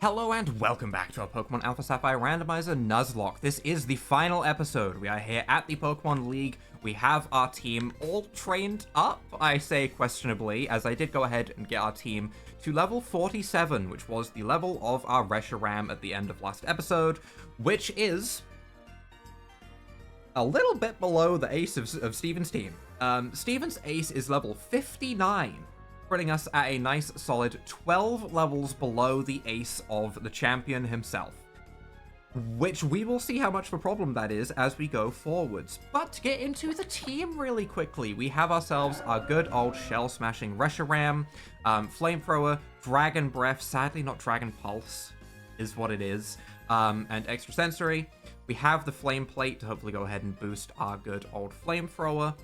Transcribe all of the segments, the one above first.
Hello and welcome back to our Pokemon Alpha Sapphire Randomizer Nuzlocke. This is the final episode. We are here at the Pokemon League. We have our team all trained up, I say questionably, as I did go ahead and get our team to level 47, which was the level of our Reshiram at the end of last episode, which is a little bit below the ace of Steven's team. Steven's ace is level 59. Putting us at a nice solid 12 levels below the ace of the champion himself, which we will see how much of a problem that is as we go forwards. But to get into the team really quickly, we have ourselves our good old shell smashing Reshiram, Flamethrower, Dragon Breath, sadly not Dragon Pulse is what it is, and Extrasensory. We have the Flame Plate to hopefully go ahead and boost our good old Flamethrower.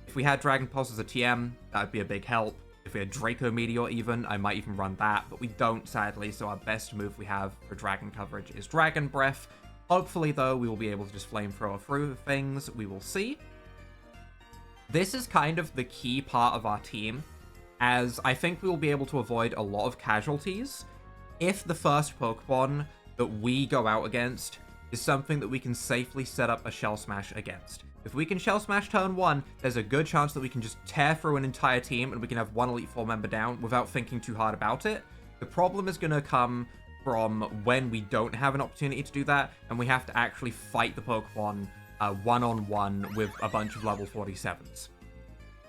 If we had Dragon Pulse as a TM, that would be a big help. If we had Draco Meteor even, I might even run that, but we don't, sadly, so our best move we have for Dragon coverage is Dragon Breath. Hopefully, though, we will be able to just Flamethrower through things. We will see. This is kind of the key part of our team, as I think we will be able to avoid a lot of casualties if the first Pokemon that we go out against is something that we can safely set up a Shell Smash against. If we can Shell Smash turn 1, there's a good chance that we can just tear through an entire team and we can have one Elite Four member down without thinking too hard about it. The problem is going to come from when we don't have an opportunity to do that, and we have to actually fight the Pokemon one-on-one with a bunch of level 47s.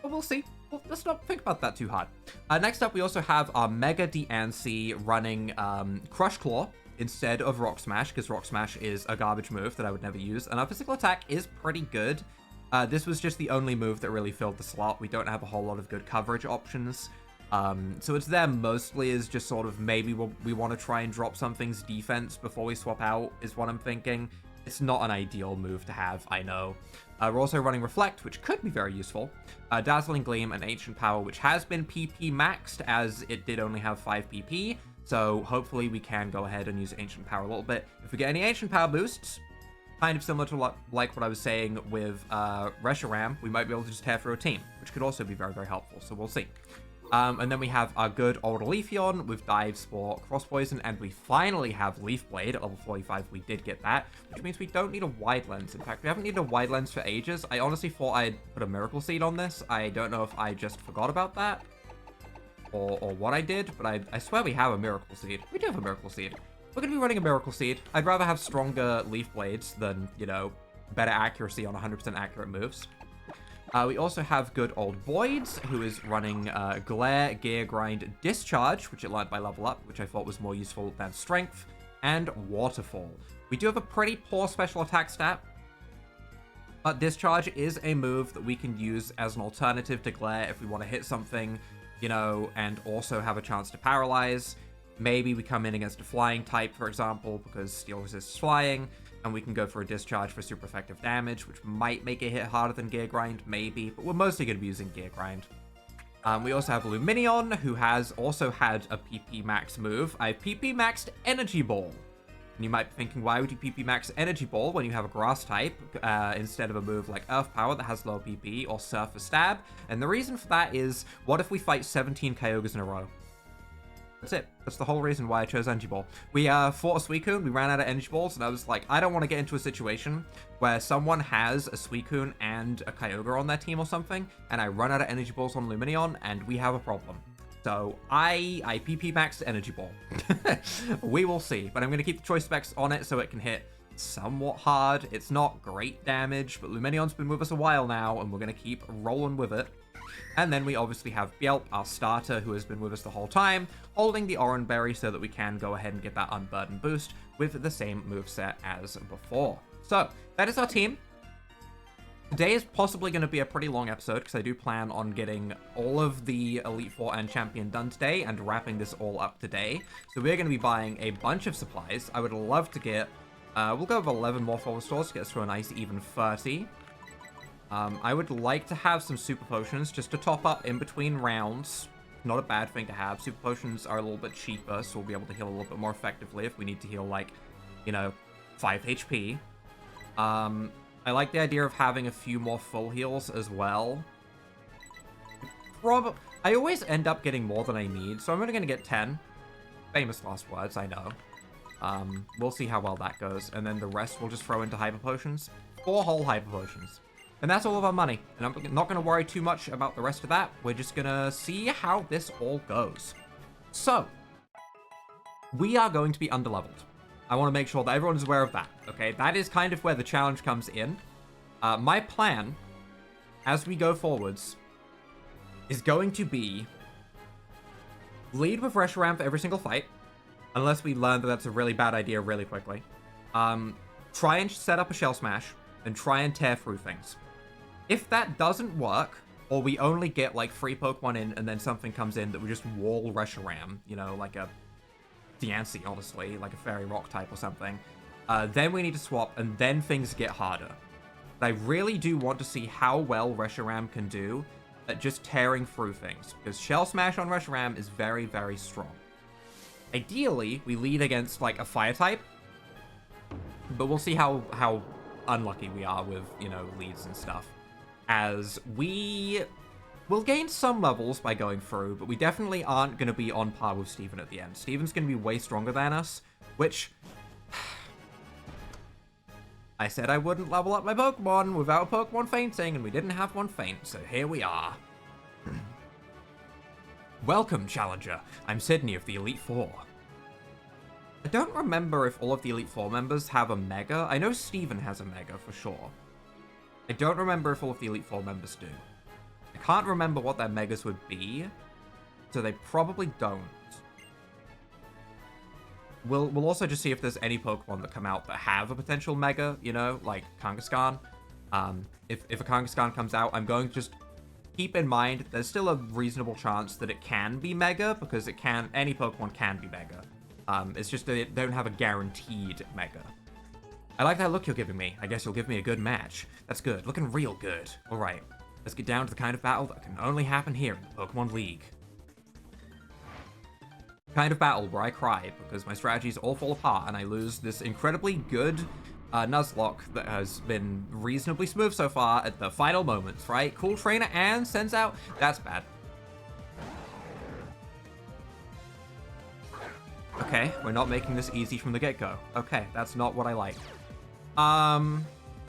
But we'll see. Well, let's not think about that too hard. Next up, we also have our Mega DNC running Crush Claw instead of Rock Smash, because Rock Smash is a garbage move that I would never use, and our physical attack is pretty good. This was just the only move that really filled the slot. We don't have a whole lot of good coverage options, so it's there mostly as just sort of maybe we want to try and drop something's defense before we swap out, is what I'm thinking. It's not an ideal move to have, I know. We're also running Reflect, which could be very useful. Dazzling Gleam and Ancient Power, which has been PP maxed, as it did only have 5 PP. So hopefully we can go ahead and use Ancient Power a little bit. If we get any Ancient Power boosts, kind of similar to like what I was saying with Reshiram, we might be able to just tear through a team, which could also be very, very helpful. So we'll see. And then we have our good old Leafeon with Dive, Spore, Cross Poison, and we finally have Leaf Blade at level 45. We did get that, which means we don't need a Wide Lens. In fact, we haven't needed a Wide Lens for ages. I honestly thought I'd put a Miracle Seed on this. I don't know if I just forgot about that or what I did, but I swear we have a Miracle Seed. We do have a Miracle Seed. We're going to be running a Miracle Seed. I'd rather have stronger Leaf Blades than, you know, better accuracy on 100% accurate moves. We also have good old Voids, who is running Glare, Gear Grind, Discharge, which it learned by level up, which I thought was more useful than Strength, and Waterfall. We do have a pretty poor special attack stat, but Discharge is a move that we can use as an alternative to Glare if we want to hit something, you know, and also have a chance to paralyze. Maybe we come in against a flying type, for example, because Steel resists flying, and we can go for a Discharge for super effective damage, which might make it hit harder than Gear Grind, maybe, but we're mostly going to be using Gear Grind. We also have Luminion, who has also had a PP Max move. I PP Maxed Energy Ball. And you might be thinking, why would you PP Max Energy Ball when you have a Grass type instead of a move like Earth Power that has low PP or Surface Stab? And the reason for that is, what if we fight 17 Kyogres in a row? That's it. That's the whole reason why I chose Energy Ball. We fought a Suicune, we ran out of Energy Balls, and I was like, I don't want to get into a situation where someone has a Suicune and a Kyogre on their team or something, and I run out of Energy Balls on Luminion, and we have a problem. So I PP maxed Energy Ball. We will see, but I'm going to keep the choice specs on it so it can hit somewhat hard. It's not great damage, but Luminion's been with us a while now, and we're going to keep rolling with it. And then we obviously have Bjelp, our starter, who has been with us the whole time, holding the Oran Berry so that we can go ahead and get that Unburden boost with the same moveset as before. So that is our team. Today is possibly going to be a pretty long episode because I do plan on getting all of the Elite Four and Champion done today and wrapping this all up today. So we're going to be buying a bunch of supplies. I would love to get, we'll go with 11 more forward stores to get us to a nice even 30. I would like to have some Super Potions just to top up in between rounds. Not a bad thing to have. Super Potions are a little bit cheaper, so we'll be able to heal a little bit more effectively if we need to heal, like, you know, 5 HP. I like the idea of having a few more full heals as well. I always end up getting more than I need, so I'm only going to get 10. Famous last words, I know. We'll see how well that goes, and then the rest we'll just throw into Hyper Potions. 4 whole Hyper Potions. And that's all of our money. And I'm not going to worry too much about the rest of that. We're just going to see how this all goes. So, we are going to be underleveled. I want to make sure that everyone is aware of that, okay? That is kind of where the challenge comes in. My plan, as we go forwards, is going to be lead with Reshiram for every single fight, unless we learn that that's a really bad idea really quickly. Try and set up a Shell Smash, and try and tear through things. If that doesn't work, or we only get like 3 Pokemon in, and then something comes in that we just wall Reshiram, you know, like a Diancie, honestly, like a Fairy Rock type or something, then we need to swap, and then things get harder. But I really do want to see how well Reshiram can do at just tearing through things, because Shell Smash on Reshiram is very, very strong. Ideally, we lead against, like, a Fire type, but we'll see how unlucky we are with, you know, leads and stuff, as we will gain some levels by going through, but we definitely aren't going to be on par with Steven at the end. Steven's going to be way stronger than us, which I said I wouldn't level up my Pokemon without Pokemon fainting, and we didn't have one faint, so here we are. Welcome, Challenger. I'm Sydney of the Elite Four. I don't remember if all of the Elite Four members have a Mega. I know Steven has a Mega for sure. I don't remember if all of the Elite Four members do. I can't remember what their Megas would be, so they probably don't. We'll also just see if there's any Pokemon that come out that have a potential Mega, you know, like Kangaskhan. If a Kangaskhan comes out, I'm going to just keep in mind there's still a reasonable chance that it can be Mega, because any Pokemon can be Mega. It's just that they don't have a guaranteed Mega. I like that look you're giving me. I guess you'll give me a good match. That's good. Looking real good. All right. Let's get down to the kind of battle that can only happen here in the Pokemon League. Kind of battle where I cry because my strategies all fall apart and I lose this incredibly good Nuzlocke that has been reasonably smooth so far at the final moments, right? Cool trainer and sends out. That's bad. Okay, we're not making this easy from the get-go. Okay, that's not what I like.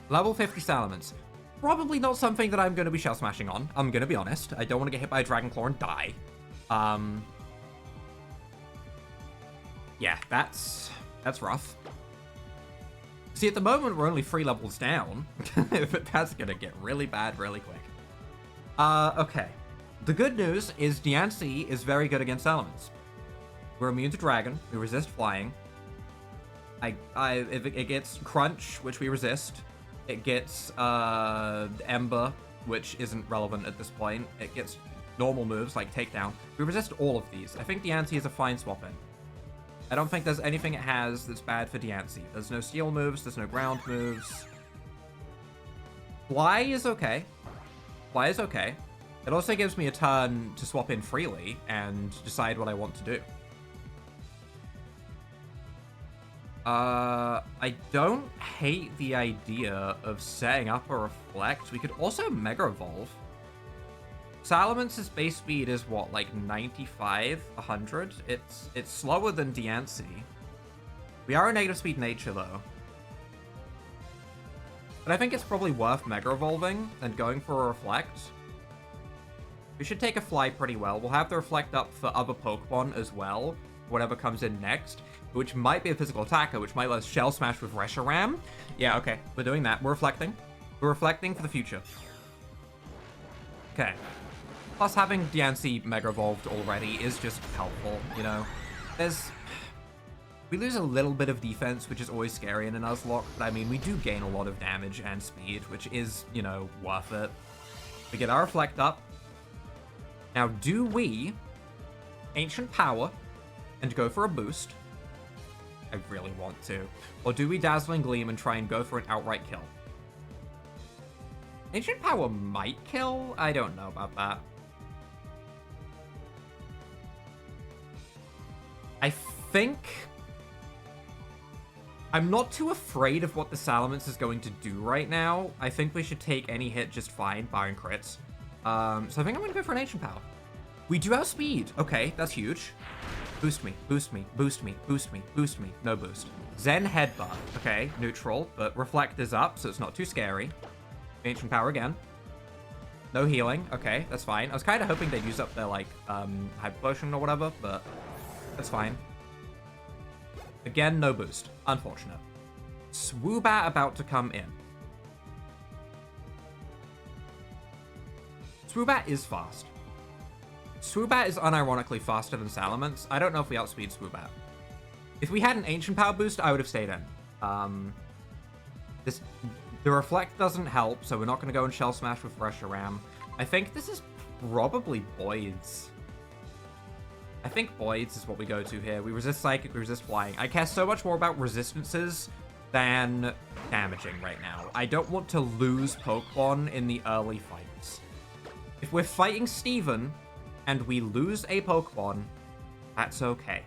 Level 50 Salamence. Probably not something that I'm going to be Shell Smashing on. I'm going to be honest. I don't want to get hit by a Dragon Claw and die. Yeah, that's rough. See, at the moment, we're only 3 levels down, but that's going to get really bad really quick. Okay. The good news is Diancie is very good against elements. We're immune to Dragon. We resist Flying. If it gets Crunch, which we resist. It gets Ember, which isn't relevant at this point. It gets normal moves like Takedown. We resist all of these. I think Diancie is a fine swap in. I don't think there's anything it has that's bad for Diancie. There's no Steel moves. There's no Ground moves. Fly is okay. Fly is okay. It also gives me a turn to swap in freely and decide what I want to do. I don't hate the idea of setting up a Reflect. We could also Mega Evolve. Salamance's base speed is what, like 95, 100? It's slower than Diancie. We are a negative speed nature though. But I think it's probably worth Mega Evolving and going for a Reflect. We should take a Fly pretty well. We'll have the Reflect up for other Pokemon as well, whatever comes in next, which might be a physical attacker, which might let us Shell Smash with Reshiram. Yeah, okay, we're doing that. We're reflecting. We're reflecting for the future. Okay. Plus, having Diancie Mega Evolved already is just helpful, you know? We lose a little bit of defense, which is always scary in a Nuzlocke, but I mean, we do gain a lot of damage and speed, which is, you know, worth it. We get our Reflect up. Now, do we Ancient Power and go for a boost? I really want to. Or do we Dazzling Gleam and try and go for an outright kill? Ancient Power might kill? I don't know about that. I think I'm not too afraid of what the Salamence is going to do right now. I think we should take any hit just fine, barring crits. So I think I'm going to go for an Ancient Power. We do have speed. Okay, that's huge. Boost me, boost me, boost me, boost me, boost me. No boost. Zen Headbutt. Okay, neutral, but Reflect is up, so it's not too scary. Ancient Power again. No healing. Okay, that's fine. I was kind of hoping they'd use up their, like, Hyper Potion or whatever, but that's fine. Again, no boost. Unfortunate. Swoobat about to come in. Swoobat is fast. Swoobat is unironically faster than Salamence. I don't know if we outspeed Swoobat. If we had an Ancient Power boost, I would have stayed in. The Reflect doesn't help, so we're not going to go and Shell Smash with Reshiram. I think this is probably Boyd's. I think Boyd's is what we go to here. We resist Psychic, we resist Flying. I care so much more about resistances than damaging right now. I don't want to lose Pokemon in the early fights. If we're fighting Steven and we lose a Pokemon, that's okay,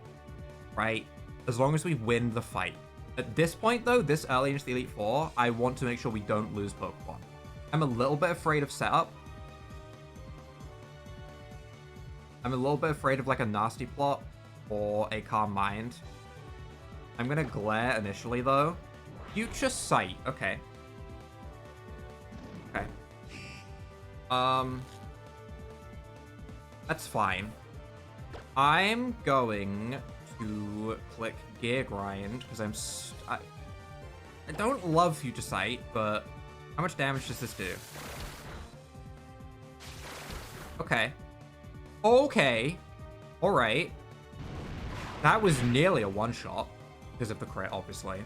right? As long as we win the fight. At this point, though, this early into the Elite Four, I want to make sure we don't lose Pokemon. I'm a little bit afraid of setup. I'm a little bit afraid of, like, a Nasty Plot or a Calm Mind. I'm gonna Glare initially, though. Future Sight. Okay. Okay. That's fine. I'm going to click Gear Grind because I don't love Future Sight, but how much damage does this do? Okay. Okay. Alright. That was nearly a one-shot because of the crit, obviously.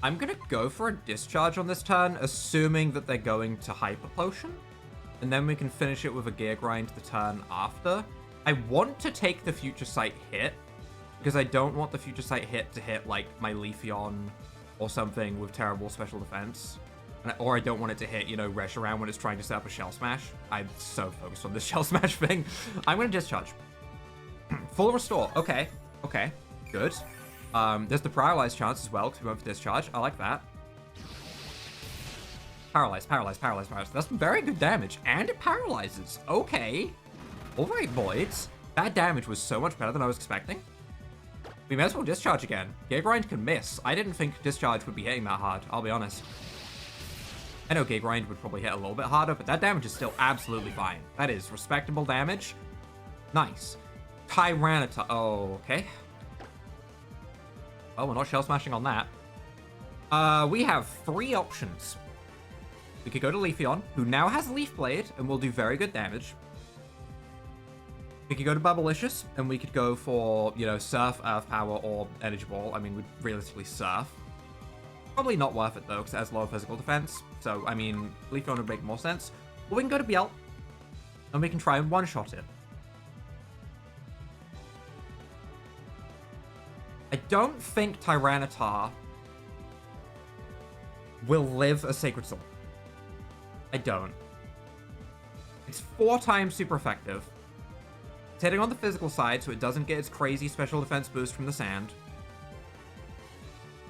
I'm gonna go for a Discharge on this turn, assuming that they're going to Hyper Potion. And then we can finish it with a Gear Grind the turn after. I want to take the Future Sight hit, because I don't want the Future Sight hit to hit, like, my Leafeon or something with terrible special defense. Or I don't want it to hit, you know, Reshiram when it's trying to set up a Shell Smash. I'm so focused on this Shell Smash thing. I'm going to Discharge. Full Restore. Okay. Okay. Good. There's the Paralyze chance as well, because we went for Discharge. I like that. Paralyze, paralyze, paralyze, paralyze. That's very good damage. And it paralyzes. Okay. Alright, boys. That damage was so much better than I was expecting. We may as well Discharge again. Gear Grind can miss. I didn't think Discharge would be hitting that hard, I'll be honest. I know Gear Grind would probably hit a little bit harder, but that damage is still absolutely fine. That is respectable damage. Nice. Tyranitar. Oh, okay. Well, we're not Shell Smashing on that. We have three options. We could go to Leafeon, who now has Leaf Blade, and will do very good damage. We could go to Bubblicious, and we could go for, you know, Surf, Earth Power, or Energy Ball. I mean, we'd realistically Surf. Probably not worth it, though, because it has lower physical defense. So, I mean, Leafeon would make more sense. But we can go to Bielt, and we can try and one-shot it. I don't think Tyranitar will live a Sacred Sword. I don't. It's 4 times super effective. It's hitting on the physical side, so it doesn't get its crazy special defense boost from the sand.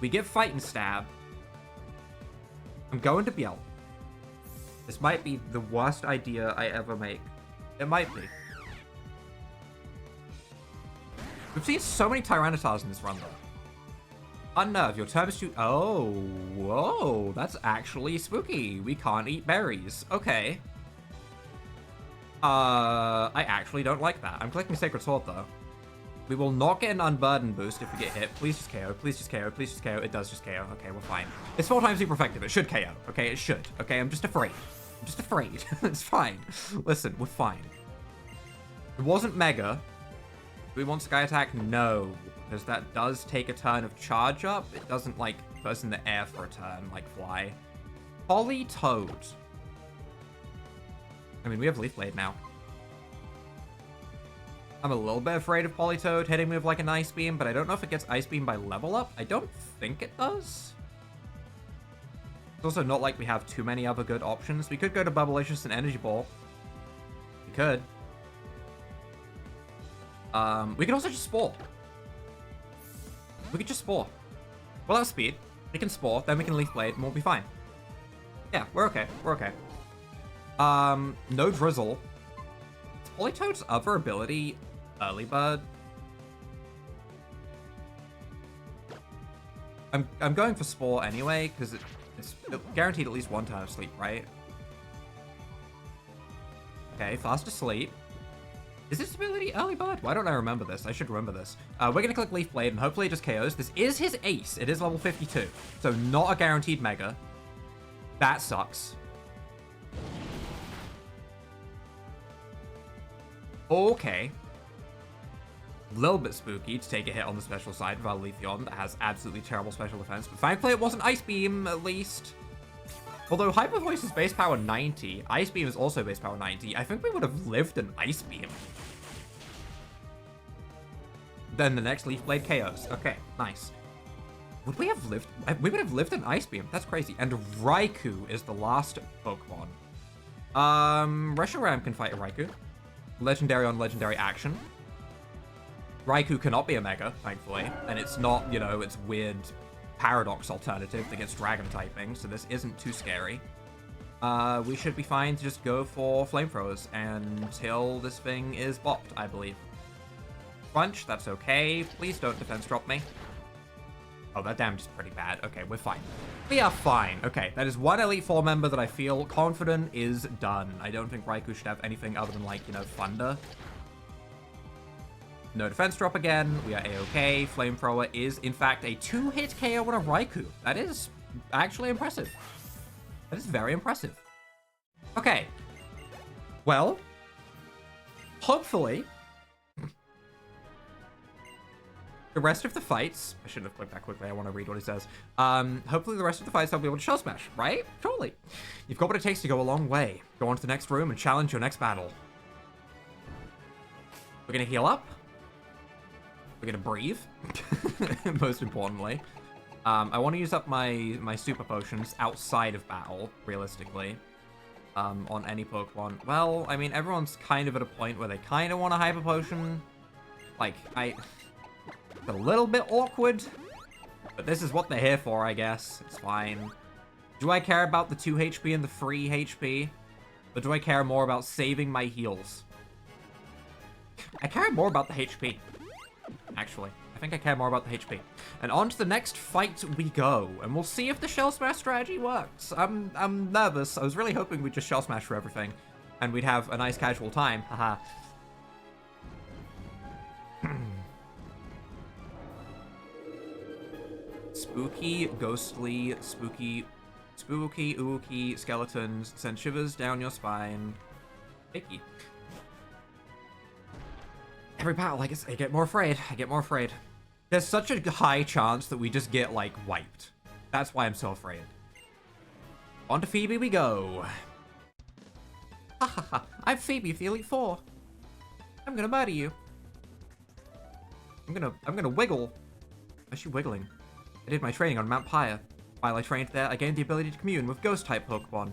We get Fight and Stab. I'm going to Bielt. This might be the worst idea I ever make. It might be. We've seen so many Tyranitars in this run, though. Unnerve, your turn is to... Oh, whoa, that's actually spooky. We can't eat berries. Okay. I actually don't like that. I'm clicking Sacred Sword, though. We will not get an Unburden boost if we get hit. Please just KO. Please just KO. Please just KO. It does just KO. Okay, we're fine. It's 4 times super effective. It should KO. Okay, it should. Okay, I'm just afraid. I'm just afraid. It's fine. Listen, we're fine. It wasn't Mega. Do we want Sky Attack? No, because that does take a turn of Charge Up. It doesn't, like, put us in the air for a turn, like Fly. Politoed. I mean, we have Leaf Blade now. I'm a little bit afraid of Politoed hitting me with, like, an Ice Beam, but I don't know if it gets Ice Beam by level up. I don't think it does. It's also not like we have too many other good options. We could go to Bubblicious and Energy Ball. We could. We could also just Spore. We could just Spore. We'll have speed. We can Spore, then we can Leaf Blade, and we'll be fine. Yeah, we're okay. We're okay. No Drizzle. Politoad's other ability, Early Bird? I'm going for Spore anyway, because it's guaranteed at least one turn of sleep, right? Okay, Fast Asleep. Is this ability Early Bird? Why don't I remember this? I should remember this. We're going to click Leaf Blade, and hopefully it just KOs. This is his ace. It is level 52, so not a guaranteed Mega. That sucks. Okay. A little bit spooky to take a hit on the special side of our Leafeon that has absolutely terrible special defense, but thankfully it wasn't Ice Beam, at least. Although Hyper Voice is base power 90, Ice Beam is also base power 90, I think we would have lived an Ice Beam. Then the next Leaf Blade KOs. Okay, nice. Would we have lived? We would have lived an Ice Beam. That's crazy. And Raikou is the last Pokemon. Reshiram can fight a Raikou. Legendary on legendary action. Raikou cannot be a Mega, thankfully. And it's not, you know, it's weird Paradox alternative that gets Dragon typing, so this isn't too scary. We should be fine to just go for Flamethrowers until this thing is bopped, I believe. Crunch, that's okay. Please don't defense drop me. Oh, that damage is pretty bad. Okay, we're fine. We are fine. Okay, that is one Elite Four member that I feel confident is done. I don't think Raikou should have anything other than, like, you know, Thunder. No defense drop again. We are A-okay. Flamethrower is, in fact, a 2-hit KO on a Raikou. That is actually impressive. That is very impressive. Okay. Well, hopefully, the rest of the fights... I shouldn't have clicked that quickly. I want to read what he says. Hopefully the rest of the fights I'll be able to Shell Smash, right? Surely. You've got what it takes to go a long way. Go on to the next room and challenge your next battle. We're going to heal up. We're going to breathe. Most importantly. I want to use up my super potions outside of battle, realistically. On any Pokemon. Well, I mean, everyone's kind of at a point where they kind of want a Hyper Potion. Like, it's a little bit awkward, but this is what they're here for, I guess. It's fine. Do I care about the 2 HP and the 3 HP? Or do I care more about saving my heals? I care more about the HP. Actually, I think I care more about the HP. And on to the next fight we go, and we'll see if the Shell Smash strategy works. I'm nervous. I was really hoping we'd just Shell Smash for everything, and we'd have a nice casual time. Haha. Spooky, ghostly, spooky, ooky skeletons send shivers down your spine. Icky. Every battle, I get more afraid. I get more afraid. There's such a high chance that we just get, like, wiped. That's why I'm so afraid. On to Phoebe we go. Ha ha ha. I'm Phoebe of the Elite Four. I'm gonna murder you. I'm gonna wiggle. Why is she wiggling? I did my training on Mount Pyre. While I trained there, I gained the ability to commune with Ghost-type Pokemon.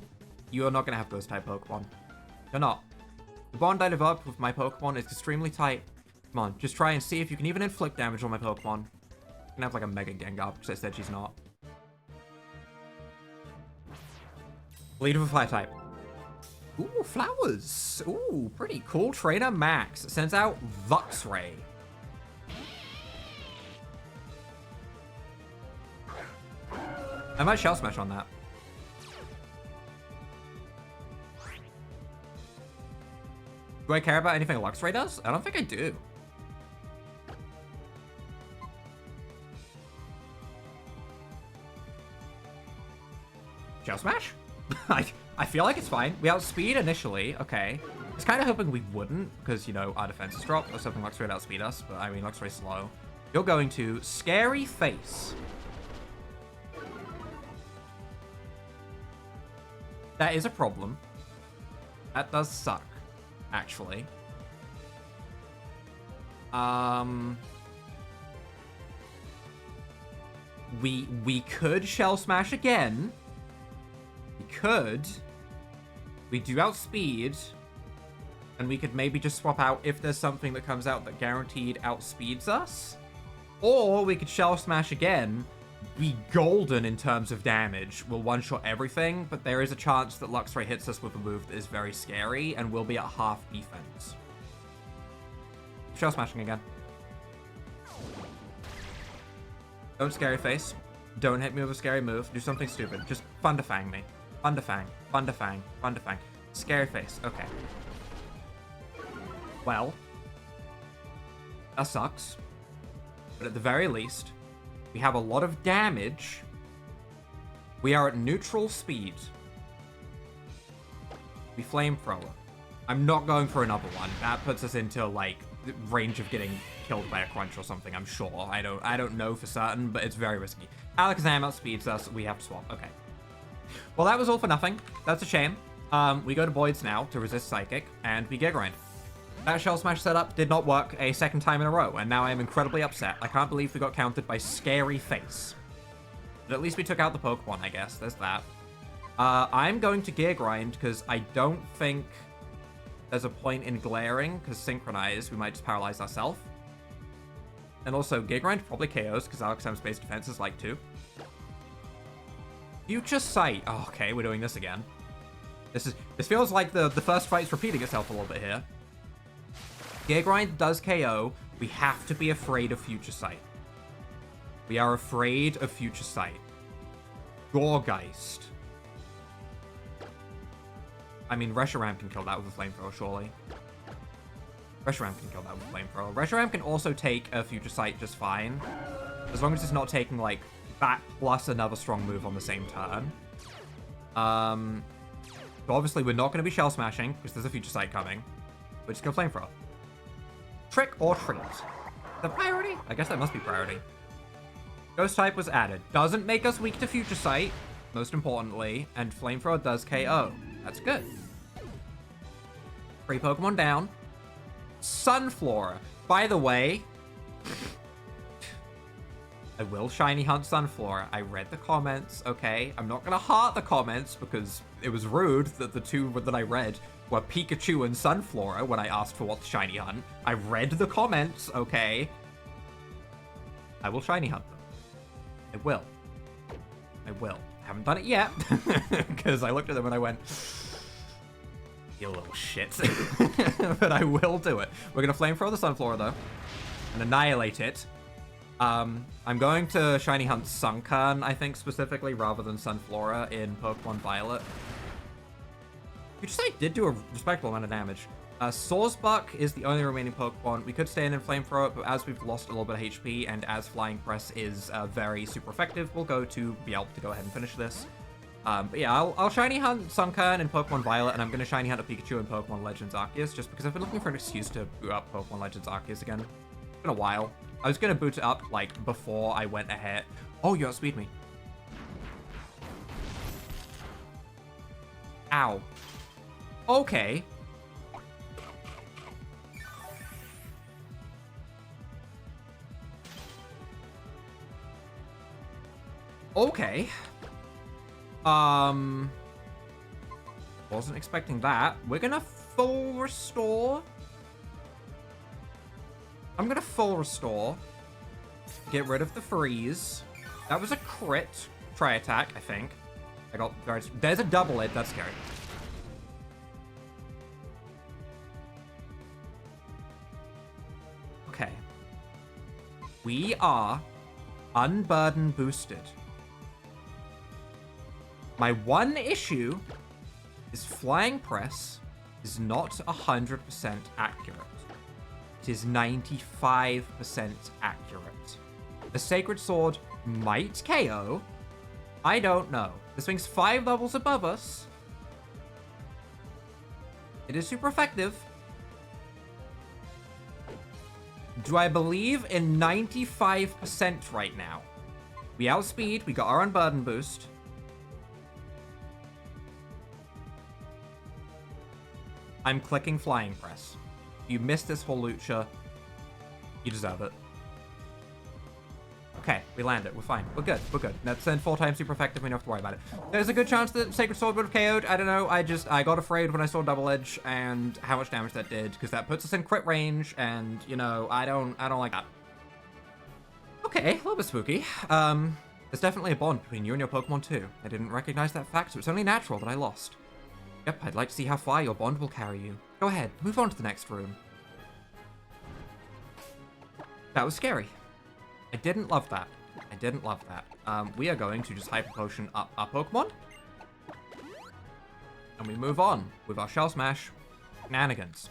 You are not gonna have Ghost-type Pokemon. You're not. The bond I developed with my Pokemon is extremely tight. Come on, just try and see if you can even inflict damage on my Pokemon. I'm gonna have like a Mega Gengar, because I said she's not. Lead of a Fire-type. Ooh, flowers. Ooh, pretty cool. Trainer Max sends out Luxxra. I might Shell Smash on that. Do I care about anything Luxray does? I don't think I do. Shell Smash? I feel like it's fine. We outspeed initially. Okay. I was kind of hoping we wouldn't, because, you know, our defenses drop. I was hoping Luxray would outspeed us, but I mean, Luxray's slow. You're going to Scary Face. That is a problem. That does suck, actually. We could Shell Smash again. We could. We do outspeed. And we could maybe just swap out if there's something that comes out that guaranteed outspeeds us. Or we could Shell Smash again. Be golden in terms of damage. We'll one-shot everything, but there is a chance that Luxray hits us with a move that is very scary, and we'll be at half defense. shell smashing again. Don't scary face. Don't hit me with a scary move. Do something stupid. Just fun to fang me. Fun to fang. Fun to fang. Fun to fang. Scary face. Okay. Well. That sucks. But at the very least, we have a lot of damage. We are at neutral speed. We flamethrower. I'm not going for another one. That puts us into, like, range of getting killed by a crunch or something, I'm sure. I don't know for certain, but it's very risky. Alakazam outspeeds us. We have to swap. Okay. Well, that was all for nothing. That's a shame. We go to Boyd's now to resist Psychic, and we Giga Grind. That Shell Smash setup did not work a second time in a row, and now I am incredibly upset. I can't believe we got countered by Scary Face. But at least we took out the Pokemon, I guess. There's that. I'm going to Gear Grind, because I don't think there's a point in glaring, because Synchronize, we might just paralyze ourselves. And also, Gear Grind probably KOs, because Alakazam's base defense is like 2. Future Sight. Oh, okay, we're doing this again. This feels like the first fight's repeating itself a little bit here. Gear Grind does KO. We have to be afraid of Future Sight. We are afraid of Future Sight. Gorgeist. I mean, Reshiram can kill that with a flamethrower, surely. Reshiram can kill that with a flamethrower. Reshiram can also take a Future Sight just fine. As long as it's not taking, like, that plus another strong move on the same turn. So obviously we're not going to be Shell Smashing, because there's a Future Sight coming. We're just going to Flamethrower. Trick or Treat? The priority? I guess that must be priority. Ghost type was added. Doesn't make us weak to Future Sight, most importantly, and Flamethrower does KO. That's good. 3 Pokemon down. Sunflora. By the way, I will Shiny Hunt Sunflora. I read the comments, okay? I'm not going to heart the comments because it was rude that the two that I read were Pikachu and Sunflora when I asked for what's Shiny Hunt. I read the comments, okay? I will Shiny Hunt them. I will. I will. I haven't done it yet because I looked at them and I went, you little shit. But I will do it. We're going to Flamethrower the Sunflora though and annihilate it. I'm going to Shiny Hunt Sunkern, I think, specifically, rather than Sunflora in Pokemon Violet. Future Sight did do a respectable amount of damage. Sawsbuck is the only remaining Pokemon. We could stay in and Flamethrower it, but as we've lost a little bit of HP, and as Flying Press is very super effective, we'll go to Yelp to go ahead and finish this. But yeah, I'll Shiny Hunt Sunkern in Pokemon Violet, and I'm going to Shiny Hunt a Pikachu in Pokemon Legends Arceus, just because I've been looking for an excuse to boot up Pokemon Legends Arceus again. It's been a while. I was going to boot it up, like, before I went ahead. Oh, you outspeed me. Ow. Okay. Okay. Wasn't expecting that. We're going to full restore. I'm going to full restore. Get rid of the freeze. That was a crit. Try attack, I think. I got... There's a double hit. That's scary. Okay. We are unburden boosted. My one issue is Flying Press is not 100% accurate. It is 95% accurate. The Sacred Sword might KO. I don't know. This thing's 5 levels above us. It is super effective. Do I believe in 95% right now? We outspeed. We got our Unburden boost. I'm clicking Flying Press. You missed this whole Luxxra. You deserve it. Okay, we land it. We're fine. We're good. We're good. That's then 4 times super effective. We don't have to worry about it. There's a good chance that Sacred Sword would have KO'd. I don't know. I got afraid when I saw Double Edge and how much damage that did, because that puts us in crit range, and you know, I don't like that. Okay, a little bit spooky. There's definitely a bond between you and your Pokemon too. I didn't recognize that fact, so it's only natural that I lost. Yep, I'd like to see how far your bond will carry you. Go ahead, move on to the next room. That was scary. I didn't love that. I didn't love that. We are going to just Hyper Potion up our Pokemon. And we move on with our Shell Smash shenanigans.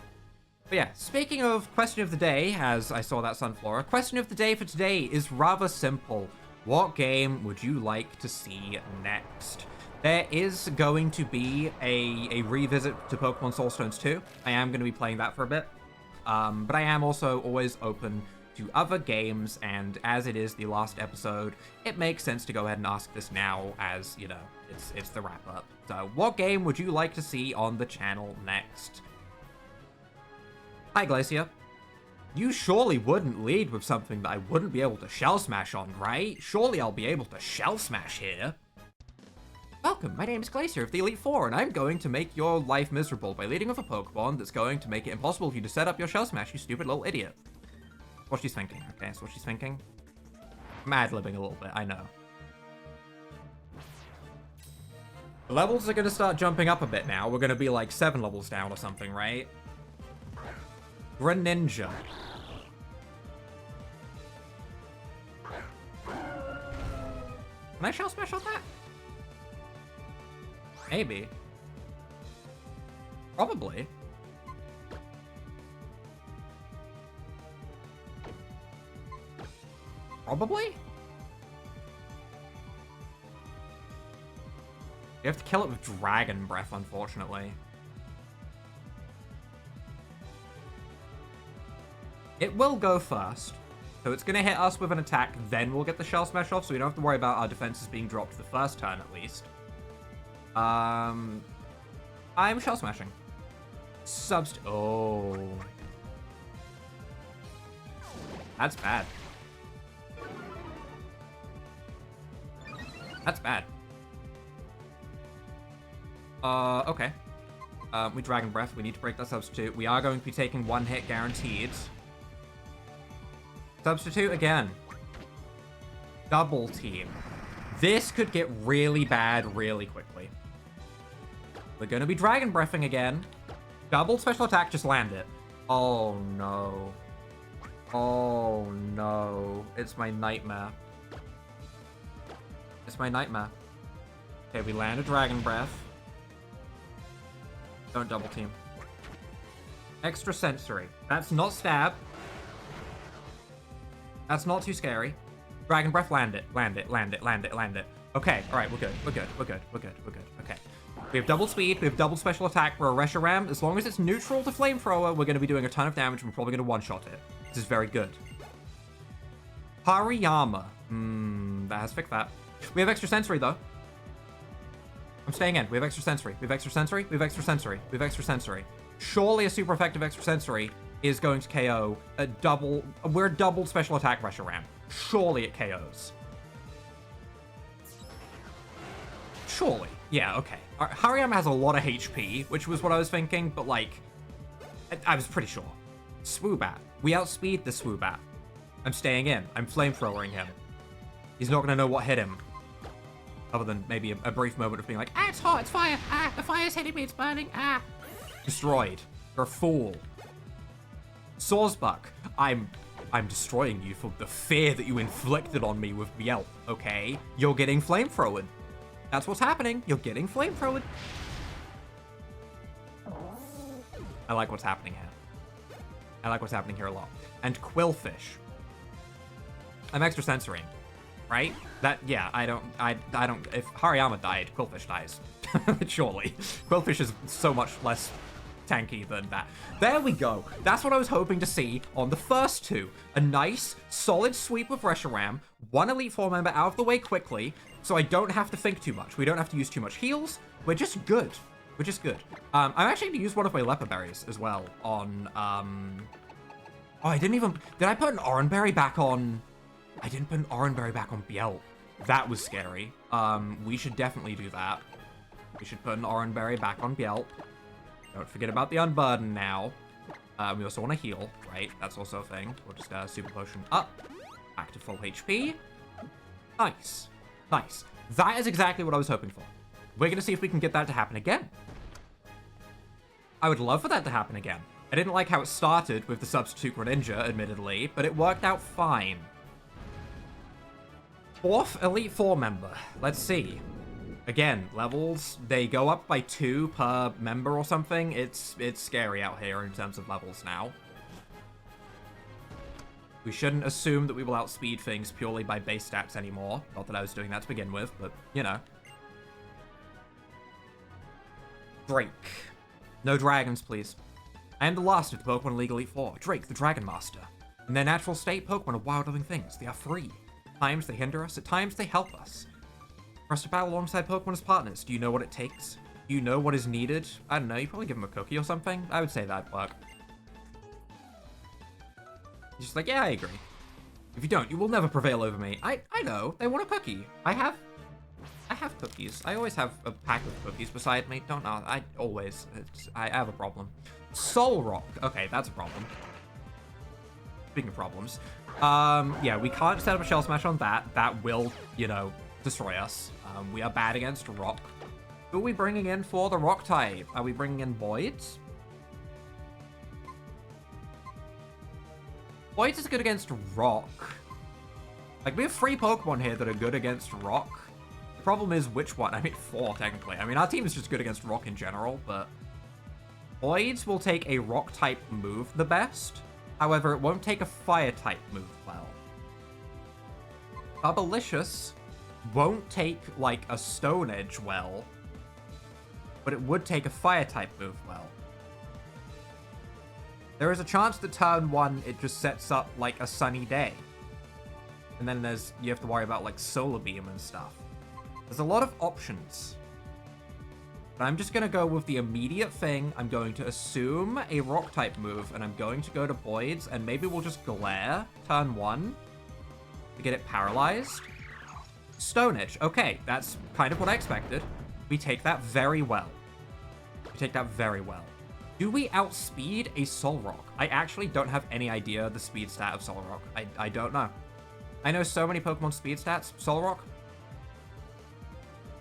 But yeah, speaking of question of the day, as I saw that Sunflora, question of the day for today is rather simple. What game would you like to see next? There is going to be a revisit to Pokemon Soul Stones 2. I am going to be playing that for a bit. But I am also always open to other games, and as it is the last episode, it makes sense to go ahead and ask this now, as, you know, it's the wrap-up. So, what game would you like to see on the channel next? Hi, Glacier. You surely wouldn't lead with something that I wouldn't be able to Shell Smash on, right? Surely I'll be able to Shell Smash here. Welcome, my name is Glacier of the Elite Four, and I'm going to make your life miserable by leading with a Pokemon that's going to make it impossible for you to set up your Shell Smash, you stupid little idiot. That's what she's thinking, okay? That's what she's thinking. I'm ad-libbing a little bit, I know. The levels are going to start jumping up a bit now. We're going to be like 7 levels down or something, right? Greninja. Can I Shell Smash on that? Maybe. Probably. Probably? You have to kill it with Dragon Breath, unfortunately. It will go first. So it's going to hit us with an attack, then we'll get the Shell Smash off, so we don't have to worry about our defenses being dropped the first turn, at least. I'm Shell Smashing. Oh. That's bad. That's bad. Okay. We Dragon Breath. We need to break that Substitute. We are going to be taking 1 hit guaranteed. Substitute again. Double Team. This could get really bad really quickly. We're going to be Dragon Breathing again. Double Special Attack, just land it. Oh no. Oh no. It's my nightmare. It's my nightmare. Okay, we land a Dragon Breath. Don't double team. Extra Sensory. That's not stab. That's not too scary. Dragon Breath, land it. Land it, land it, land it, land it. Okay, alright, we're good. We're good. We're good. We're good. We're good. Okay. We have double speed. We have double special attack. We're a Reshiram. As long as it's neutral to Flamethrower, we're going to be doing a ton of damage, and we're probably going to one-shot it. This is very good. Hariyama. That has fixed that. We have extra sensory, though. I'm staying in. We have extra sensory. We have extra sensory. We have extra sensory. We have extra sensory. Surely a super effective extra sensory is going to KO a double... We're a double special attack Reshiram. Surely it KOs. Surely. Yeah, okay. Hariyama has a lot of HP, which was what I was thinking, but, like, I was pretty sure. Swoobat. We outspeed the Swoobat. I'm staying in. I'm flamethrowering him. He's not going to know what hit him. Other than maybe a brief moment of being like, ah, it's hot, it's fire, ah, the fire's hitting me, it's burning, ah. Destroyed. You're a fool. Sawsbuck. I'm destroying you for the fear that you inflicted on me with Yelp, okay? You're getting flamethrowered. That's what's happening. You're getting flamethrowered. I like what's happening here. I like what's happening here a lot. And Quillfish. I'm extra censoring, right? That, yeah, I don't, if Hariyama died, Quillfish dies. Surely. Quillfish is so much less tanky than that. There we go. That's what I was hoping to see on the first two. A nice, solid sweep with Reshiram, one Elite Four member out of the way quickly, so I don't have to think too much. We don't have to use too much heals. We're just good. We're just good. I'm actually going to use one of my Leper Berries as well on, Oh, I didn't even... Did I put an Oran Berry back on... I didn't put an Oran Berry back on Biel. That was scary. We should definitely do that. We should put an Oran Berry back on Biel. Don't forget about the Unburden now. We also want to heal, right? That's also a thing. We'll just Super Potion up. Back to full HP. Nice. Nice. That is exactly what I was hoping for. We're going to see if we can get that to happen again. I would love for that to happen again. I didn't like how it started with the substitute Greninja, admittedly, but it worked out fine. 4th Elite Four member. Let's see. Again, levels, they go up by 2 per member or something. It's scary out here in terms of levels now. We shouldn't assume that we will outspeed things purely by base stats anymore. Not that I was doing that to begin with, but, you know. Drake. No dragons, please. I am the last of the Pokemon League Elite Four. Drake, the Dragon Master. In their natural state, Pokemon are wild living things. They are free. At times they hinder us, at times they help us. For us to battle alongside Pokemon as partners, do you know what it takes? Do you know what is needed? I don't know, you probably give them a cookie or something? I would say that'd work. He's just like, yeah, I agree. If you don't, you will never prevail over me. I know, they want a cookie. I have cookies. I always have a pack of cookies beside me. Don't know, I have a problem. Soul Rock. Okay, that's a problem. Speaking of problems. Yeah, we can't set up a Shell Smash on that. That will, you know, destroy us. We are bad against Rock. Who are we bringing in for the Rock type? Are we bringing in Boyds? Boyds is good against Rock. Like, we have 3 Pokemon here that are good against Rock. The problem is which one? I mean, 4, technically. I mean, our team is just good against Rock in general, but... Boyds will take a Rock-type move the best. However, it won't take a Fire-type move well. Bubblicious won't take, like, a Stone Edge well, but it would take a Fire-type move well. There is a chance that turn 1, it just sets up, like, a sunny day. And then you have to worry about, like, Solar Beam and stuff. There's a lot of options. But I'm just going to go with the immediate thing. I'm going to assume a Rock-type move, and I'm going to go to Boyds, and maybe we'll just Glare turn 1 to get it paralyzed. Stone Edge. Okay, that's kind of what I expected. We take that very well. We take that very well. Do we outspeed a Solrock? I actually don't have any idea the speed stat of Solrock. I don't know. I know so many Pokemon speed stats. Solrock?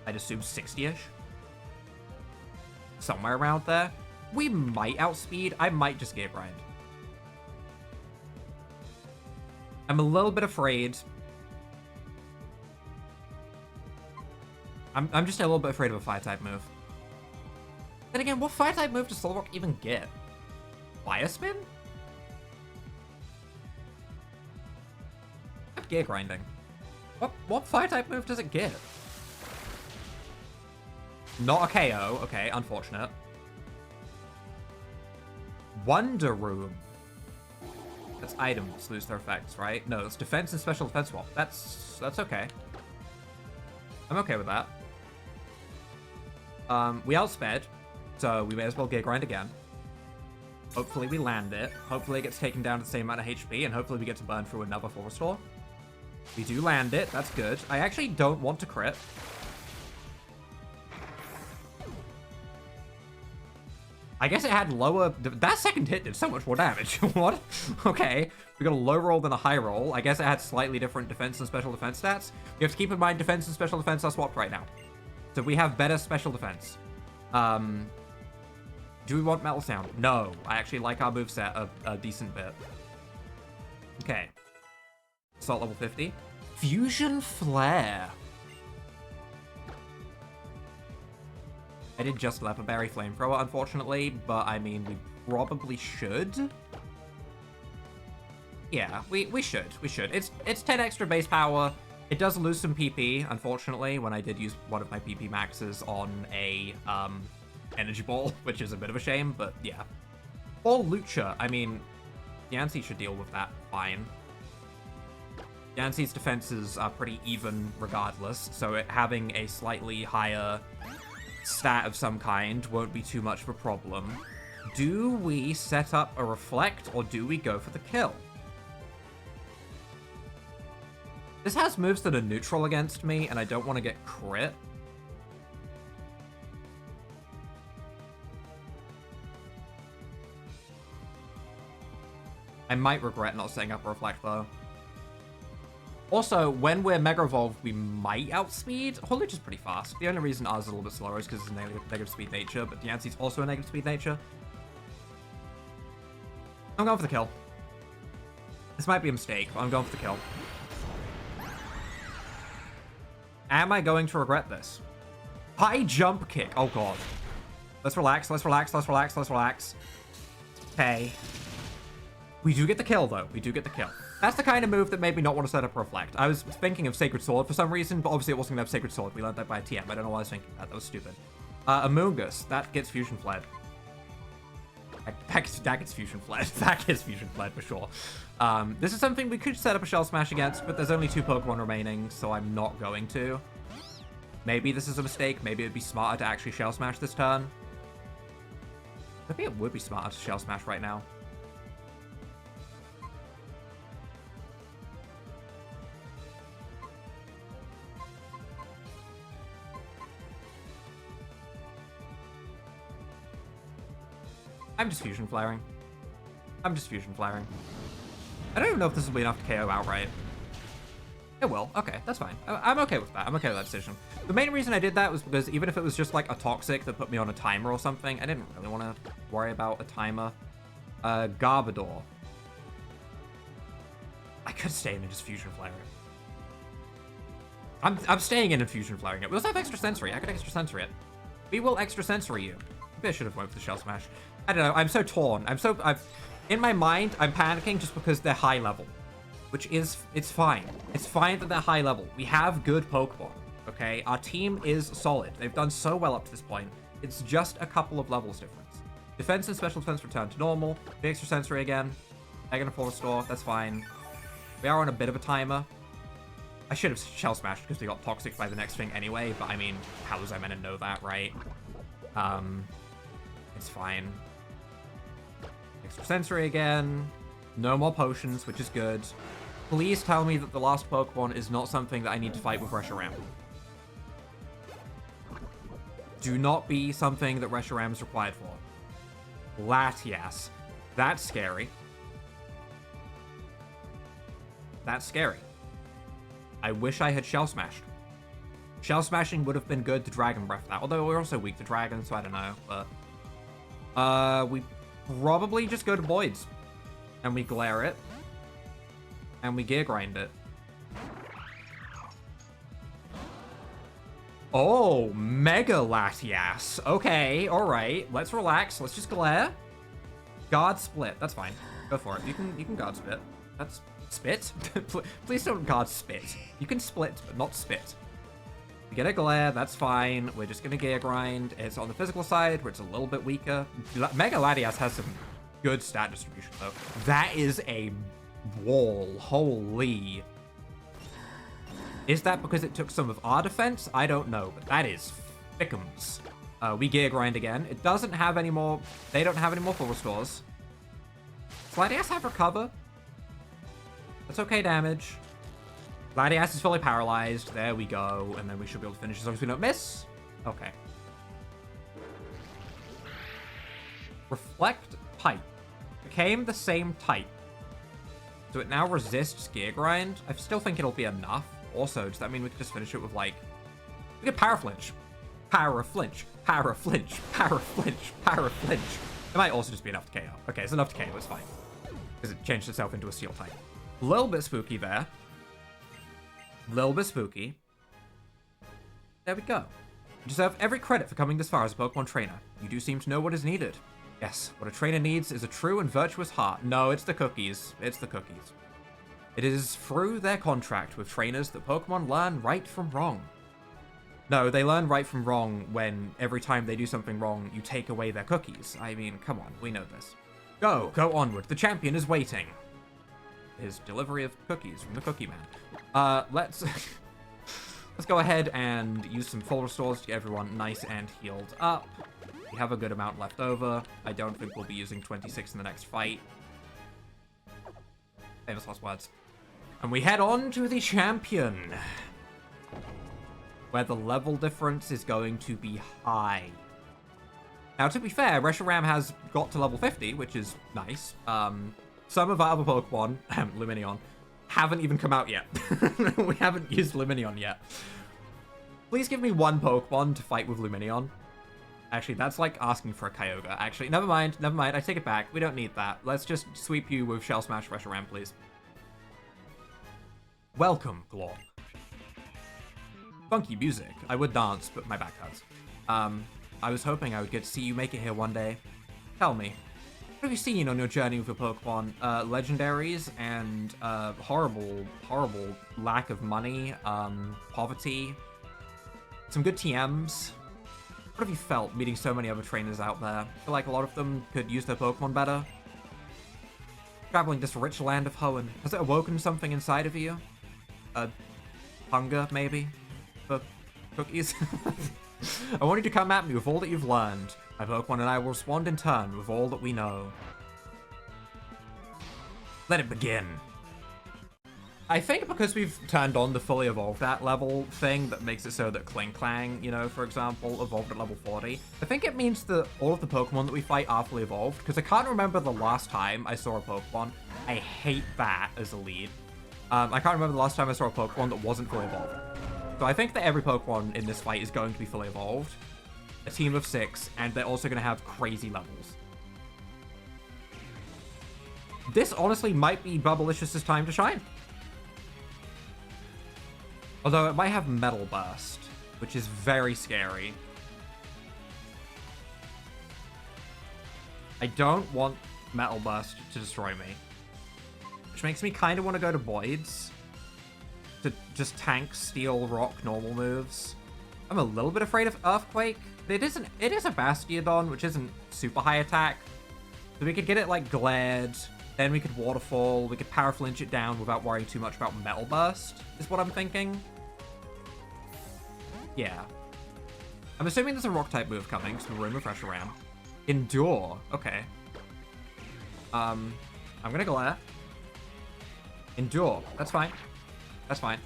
I'd assume 60-ish. Somewhere around there. We might outspeed. I might just Gear Grind. I'm a little bit afraid. I'm just a little bit afraid of a Fire-type move. Then again, what Fire-type move does Solrock even get? Fire Spin? I'm Gear Grinding. What Fire-type move does it get? Not a KO. Okay, unfortunate. Wonder Room. That's items lose their effects, right? No, it's defense and special defense swap. That's okay. I'm okay with that. We outsped, so we may as well Gear Grind again. Hopefully we land it. Hopefully it gets taken down to the same amount of HP, and hopefully we get to burn through another full restore. We do land it. That's good. I actually don't want to crit. I guess it had lower... That second hit did so much more damage. What? Okay. We got a low roll than a high roll. I guess it had slightly different defense and special defense stats. You have to keep in mind defense and special defense are swapped right now. So we have better special defense. Do we want Metal Sound? No. I actually like our moveset a decent bit. Okay. Assault level 50. Fusion Flare. I did just Leper Berry Flamethrower, unfortunately, but I mean, we probably should. Yeah, we should. We should. It's 10 extra base power. It does lose some PP, unfortunately, when I did use one of my PP maxes on a Energy Ball, which is a bit of a shame, but yeah. Or Luxxra. I mean, Yancy should deal with that fine. Yancy's defenses are pretty even regardless, so it having a slightly higher stat of some kind won't be too much of a problem. Do we set up a Reflect, or do we go for the kill? This has moves that are neutral against me, and I don't want to get crit. I might regret not setting up a Reflect, though. Also, when we're Mega Evolved, we might outspeed. Holuch is pretty fast. The only reason ours is a little bit slower is because it's a negative speed nature, but Yancy's also a negative speed nature. I'm going for the kill. This might be a mistake, but I'm going for the kill. Am I going to regret this? High jump kick. Oh, God. Let's relax. Let's relax. Let's relax. Let's relax. Okay. We do get the kill, though. We do get the kill. That's the kind of move that made me not want to set up Reflect. I was thinking of Sacred Sword for some reason, but obviously it wasn't going to have Sacred Sword. We learned that by TM. I don't know why I was thinking that. That was stupid. Amoongus. That gets Fusion Fled. That gets Fusion Fled. That gets Fusion Fled for sure. This is something we could set up a Shell Smash against, but there's only 2 Pokemon remaining, so I'm not going to. Maybe this is a mistake. Maybe it'd be smarter to actually Shell Smash this turn. Maybe it would be smarter to Shell Smash right now. I'm just Fusion Flaring. I'm just Fusion Flaring. I don't even know if this will be enough to KO outright. It will. Okay, that's fine. I'm okay with that. I'm okay with that decision. The main reason I did that was because even if it was just like a Toxic that put me on a timer or something, I didn't really want to worry about a timer. Garbodor. I could stay in and just Fusion Flaring. I'm staying in and Fusion Flaring it. We also have Extra Sensory. I could Extra Sensory it. We will Extra Sensory you. Maybe I should have went for the Shell Smash. I don't know. I'm so torn. In my mind, I'm panicking just because they're high level. Which is, it's fine. It's fine that they're high level. We have good Pokemon, okay? Our team is solid. They've done so well up to this point. It's just a couple of levels difference. Defense and special defense return to normal. The Extra Sensory again. They're gonna full restore. That's fine. We are on a bit of a timer. I should have Shell Smashed because we got Toxic by the next thing anyway, but I mean, how was I meant to know that, right? It's fine. Extra Sensory again. No more potions, which is good. Please tell me that the last Pokemon is not something that I need to fight with Reshiram. Do not be something that Reshiram is required for. Latias. That's scary. That's scary. I wish I had Shell Smashed. Shell Smashing would have been good to Dragon Breath that, although we're also weak to Dragon, so I don't know, but... we probably just go to Voids. And we Glare it. And we Gear Grind it. Oh, Mega Latias. Okay, alright. Let's relax. Let's just Glare. Guard Split. That's fine. Go for it. You can Guard Spit. That's... Spit? Please don't Guard Spit. You can Split, but not Spit. We get a Glare, that's fine. We're just going to Gear Grind. It's on the physical side, where it's a little bit weaker. Mega Latias has some good stat distribution, though. That is a wall. Holy. Is that because it took some of our defense? I don't know, but that is thickums. We Gear Grind again. It doesn't have any more... They don't have any more full restores. Does Latias have Recover? That's okay damage. Latias is fully paralyzed. There we go. And then we should be able to finish as long as we don't miss. Okay. Reflect Pipe. Became the same type. So it now resists Gear Grind. I still think it'll be enough. Also, does that mean we could just finish it with, like... We could Power Flinch. Power Flinch. Power Flinch. Power Flinch. Power Flinch. It might also just be enough to KO. Okay, it's enough to KO. It's fine. Because it changed itself into a Steel type. A little bit spooky there. Little bit spooky. There we go. You deserve every credit for coming this far as a Pokemon trainer. You do seem to know what is needed. Yes, what a trainer needs is a true and virtuous heart. No, it's the cookies. It's the cookies. It is through their contract with trainers that Pokemon learn right from wrong. No, they learn right from wrong when every time they do something wrong, you take away their cookies. I mean, come on, we know this. Go onward. The champion is waiting. His delivery of cookies from the Cookie Man. Let's go ahead and use some full restores to get everyone nice and healed up. We have a good amount left over. I don't think we'll be using 26 in the next fight. Famous last words. And we head on to the champion, where the level difference is going to be high. Now, to be fair, Reshiram has got to level 50, which is nice. Some of our other Pokemon, Lumineon, haven't even come out yet. We haven't used Lumineon yet. Please give me one Pokemon to fight with Lumineon. Actually, that's like asking for a Kyogre. Actually, never mind. I take it back. We don't need that. Let's just sweep you with Shell Smash Reshiram, please. Welcome, Glop. Funky music. I would dance, but my back hurts. I was hoping I would get to see you make it here one day. Tell me, what have you seen on your journey with your Pokemon? Legendaries and horrible lack of money, poverty, some good TMs. What have you felt meeting so many other trainers out there? I feel like a lot of them could use their Pokemon better. Traveling this rich land of Hoenn, has it awoken something inside of you? Hunger, maybe? For cookies? I want you to come at me with all that you've learned. My Pokemon and I will respond in turn with all that we know. Let it begin. I think because we've turned on the fully evolved at level thing that makes it so that Klinklang, you know, for example, evolved at level 40, I think it means that all of the Pokemon that we fight are fully evolved, because I can't remember the last time I saw a Pokemon. I hate that as a lead. I can't remember the last time I saw a Pokemon that wasn't fully evolved. So I think that every Pokemon in this fight is going to be fully evolved. A team of 6, and they're also going to have crazy levels. This honestly might be Bubblicious' time to shine. Although it might have Metal Burst, which is very scary. I don't want Metal Burst to destroy me. Which makes me kind of want to go to Voids. To just tank Steel, Rock, normal moves. I'm a little bit afraid of Earthquake. It is a Bastiodon, which isn't super high attack. So we could get it like glared, then we could Waterfall, we could Power Flinch it down without worrying too much about Metal Burst, is what I'm thinking. Yeah. I'm assuming there's a Rock-type move coming, so we're in with Reshiram. Endure. Okay. I'm gonna Glare. Endure. That's fine. That's fine.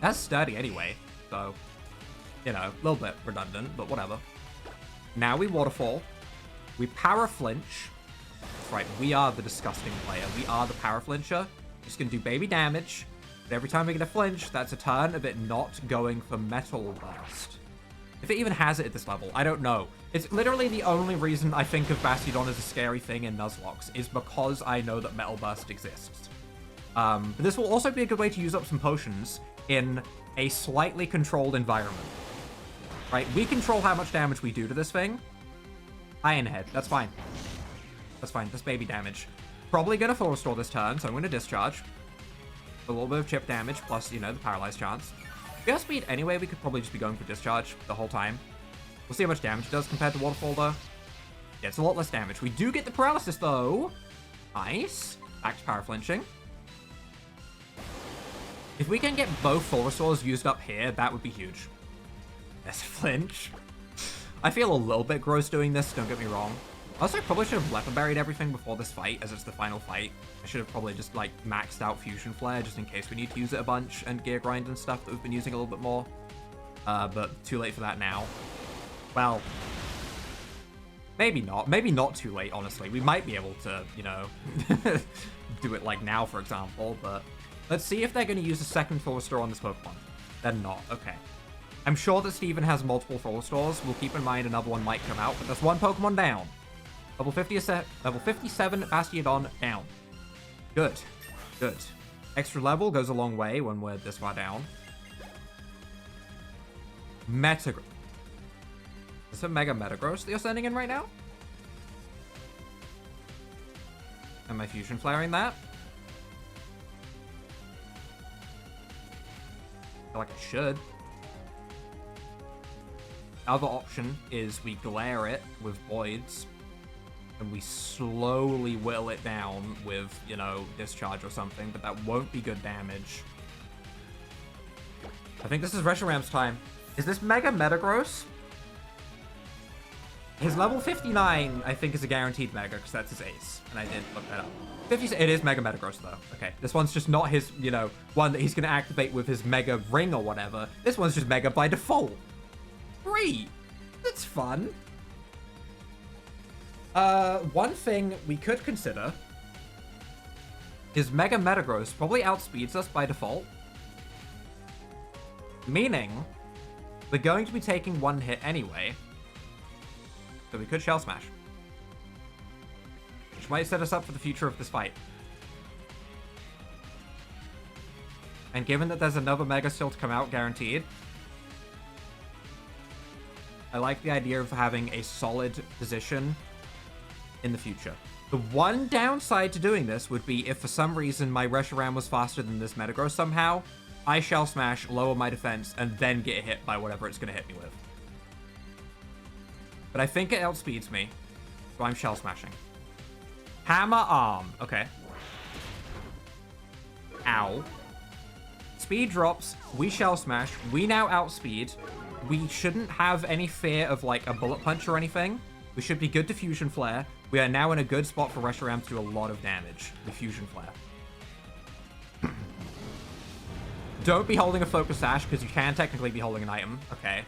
That's sturdy anyway, so, you know, a little bit redundant, but whatever. Now we Waterfall. We Power Flinch. That's right, we are the disgusting player. We are the Power Flincher. Just gonna do baby damage. But every time we get a flinch, that's a turn of it not going for Metal Burst. If it even has it at this level, I don't know. It's literally the only reason I think of Bastiodon as a scary thing in Nuzlocke is because I know that Metal Burst exists. But this will also be a good way to use up some potions in a slightly controlled environment. Right? We control how much damage we do to this thing. Iron Head. That's fine. That's fine. That's baby damage. Probably gonna full restore this turn, so I'm gonna discharge. A little bit of chip damage, plus, you know, the paralyzed chance. If we have speed anyway, we could probably just be going for discharge the whole time. We'll see how much damage it does compared to Waterfall, though. Yeah, it's a lot less damage. We do get the paralysis, though. Nice. Back to power flinching. If we can get both full restores used up here, that would be huge. There's a flinch. I feel a little bit gross doing this, don't get me wrong. Also, I probably should have leper buried everything before this fight, as it's the final fight. I should have probably just, like, maxed out Fusion Flare, just in case we need to use it a bunch, and Gear Grind and stuff that we've been using a little bit more. But too late for that now. Well, maybe not. Maybe not too late, honestly. We might be able to, you know, do it, like, now, for example, but let's see if they're going to use a second full restore on this Pokemon. They're not. Okay. I'm sure that Steven has multiple full restores. We'll keep in mind another one might come out, but there's one Pokemon down. Level 57 Bastiodon down. Good. Good. Extra level goes a long way when we're this far down. Metagross. Is this a Mega Metagross that you're sending in right now? Am I Fusion Flaring that? I feel like I should. Other option is we glare it with Voids. And we slowly whittle it down with, you know, discharge or something, but that won't be good damage. I think this is Reshiram's time. Is this Mega Metagross? His level 59, I think, is a guaranteed Mega, because that's his ace. And I did look that up. It is Mega Metagross, though. Okay, this one's just not his, you know, one that he's going to activate with his Mega Ring or whatever. This one's just Mega by default. Great. That's fun. One thing we could consider is Mega Metagross probably outspeeds us by default. Meaning, we're going to be taking one hit anyway. So we could Shell Smash. Which might set us up for the future of this fight. And given that there's another Mega still to come out, guaranteed, I like the idea of having a solid position in the future. The one downside to doing this would be if for some reason my Reshiram was faster than this Metagross somehow, I Shell Smash, lower my defense, and then get hit by whatever it's going to hit me with. But I think it outspeeds me, so I'm Shell Smashing. Hammer Arm. Okay. Ow. Speed drops. We Shell Smash. We now outspeed. We shouldn't have any fear of, like, a Bullet Punch or anything. We should be good to Fusion Flare. We are now in a good spot for Reshiram to do a lot of damage with Fusion Flare. Don't be holding a Focus Sash, because you can technically be holding an item. Okay.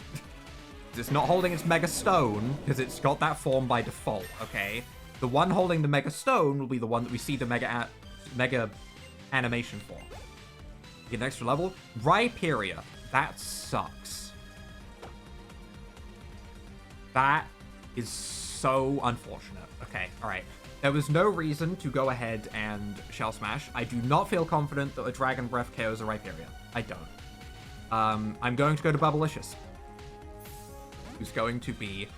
It's not holding its Mega Stone, because it's got that form by default, okay? The one holding the Mega Stone will be the one that we see the Mega animation for. Get an extra level. Rhyperior. That sucks. That is so unfortunate. Okay, alright. There was no reason to go ahead and Shell Smash. I do not feel confident that a Dragon Breath KOs a Rhyperior. I don't. I'm going to go to Bubblicious, who's going to be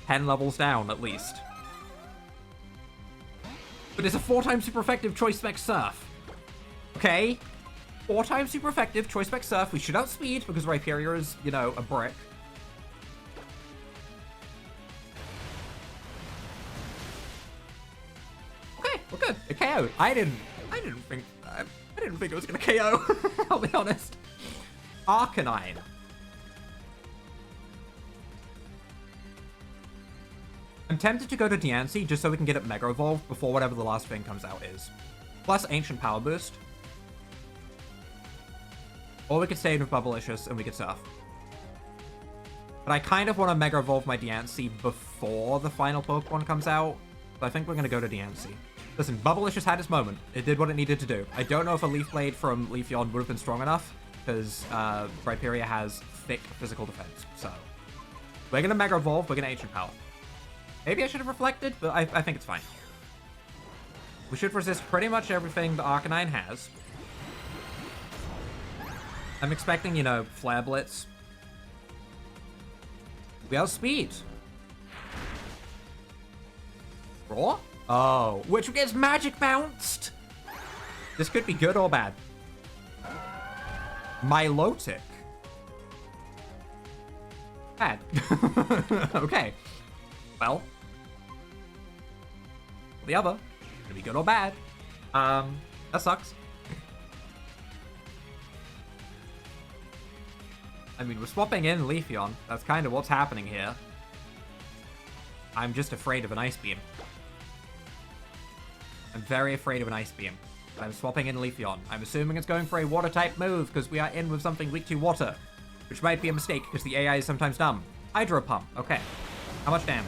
10 levels down, at least. But it's a 4x super effective Choice Spec Surf. Okay? 4x super effective Choice Spec Surf. We should outspeed, because Rhyperior is, you know, a brick. Okay, we're good. It KO'd. I didn't think it was gonna KO. I'll be honest. Arcanine. I'm tempted to go to Diancie just so we can get it Mega Evolved before whatever the last thing comes out is. Plus Ancient Power Boost. Or we could stay with Bubblicious and we could Surf. But I kind of want to Mega Evolve my Diancie before the final Pokemon comes out. So I think we're going to go to Diancie. Listen, Bubblicious had its moment. It did what it needed to do. I don't know if a Leaf Blade from Leafeon would have been strong enough, because Rhyperior has thick physical defense. So we're going to Mega Evolve, we're going to Ancient Power. Maybe I should have reflected, but I think it's fine. We should resist pretty much everything the Arcanine has. I'm expecting, you know, Flare Blitz. We outspeed. Roar? Oh, which gets Magic Bounced. This could be good or bad. Milotic. Bad. Okay. Well. The other. Could be good or bad. That sucks. I mean, we're swapping in Leafeon. That's kind of what's happening here. I'm just afraid of an Ice Beam. I'm very afraid of an Ice Beam. I'm swapping in Leafeon. I'm assuming it's going for a Water-type move, because we are in with something weak to Water. Which might be a mistake, because the AI is sometimes dumb. Hydro Pump. Okay. How much damage?